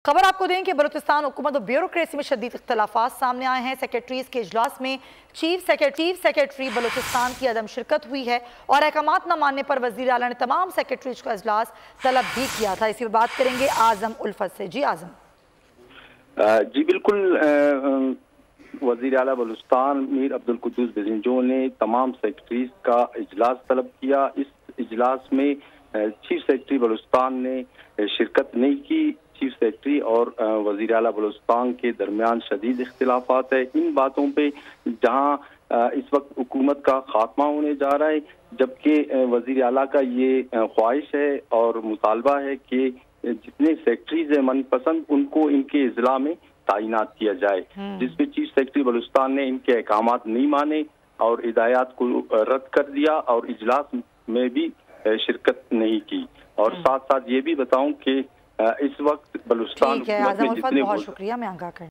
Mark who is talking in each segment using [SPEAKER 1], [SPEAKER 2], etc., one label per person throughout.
[SPEAKER 1] खबर आपको दें कि बलूचिस्तान हुकूमत और ब्यूरोक्रेसी में शदीद इख्तलाफात सामने आए हैं। सेक्रेटरीज के इजलास में चीफ सेक्रेटरी बलूचिस्तान की अदम शिरकत हुई है और अहकामात न मानने पर वज़ीर आला ने तमाम सेक्रेटरीज का इजलास तलब भी किया था। इसी पर बात करेंगे आजम उल्फत से। जी आजम।
[SPEAKER 2] जी बिल्कुल, वज़ीर आला बलूचिस्तान मीर अब्दुल कुद्दूस बेज़ंजो ने तमाम सेक्रेटरीज का इजलास तलब किया। इस इजलास में चीफ सेक्रेटरी बलूचिस्तान ने शिरकत नहीं की। चीफ सेक्रेटरी और वज़ीर आला बलूचिस्तान के दरमियान शदीद इख्तिलाफात है इन बातों पे, जहाँ इस वक्त हुकूमत का खात्मा होने जा रहा है, जबकि वज़ीर आला का ये ख्वाहिश है और मुतालबा है कि जितने सेक्रेटरीज है मनपसंद उनको इनके इजला में तैनात किया जाए, जिसमें चीफ सेक्रेटरी बलूचिस्तान ने इनके अहकामात नहीं माने और हिदायत को रद्द कर दिया और इजलास में भी शिरकत नहीं की। और साथ साथ ये भी बताऊं कि इस वक्त बलूचिस्तान में जितने
[SPEAKER 1] बहुत शुक्रिया मैं आगाह कर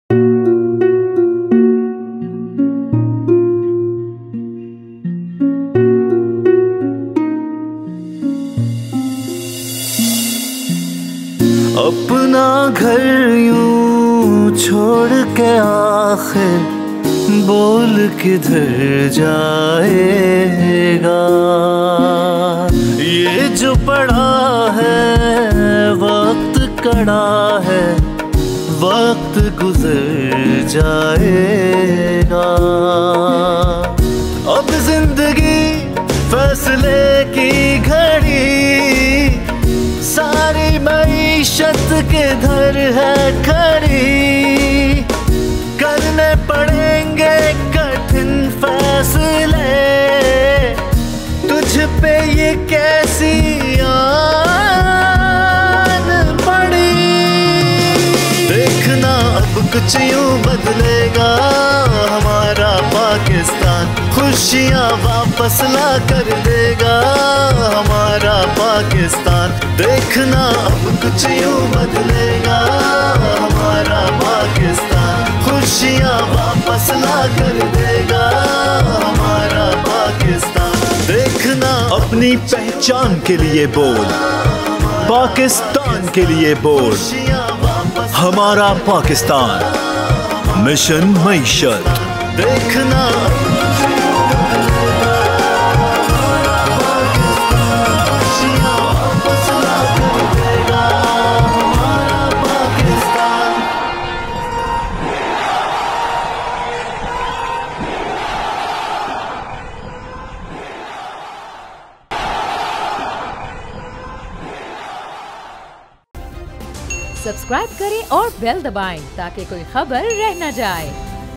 [SPEAKER 3] अपना घर यूं छोड़ के आखिर बोल किधर जाएगा। ये जो पड़ा है वक्त कड़ा है, वक्त गुजर जाएगा। अब जिंदगी फैसले की घड़ी, सारी मईशत किधर है खड़ी। करने पड़ेंगे कठिन फैसले, तुझ पे ये कैसी आन पड़ी। देखना अब कुछ यूं बदलेगा हमारा पाकिस्तान, खुशियाँ वापस ला कर देगा हमारा पाकिस्तान। देखना अब कुछ यूं बदलेगा हमारा पाकिस्तान, खुशियाँ वापस ला कर देगा हमारा पाकिस्तान। देखना अपनी पहचान के लिए बोल, पाकिस्तान के लिए बोल, हमारा पाकिस्तान मिशन मईशत। देखना
[SPEAKER 4] सब्सक्राइब करें और बेल दबाएं ताकि कोई खबर रह न जाए।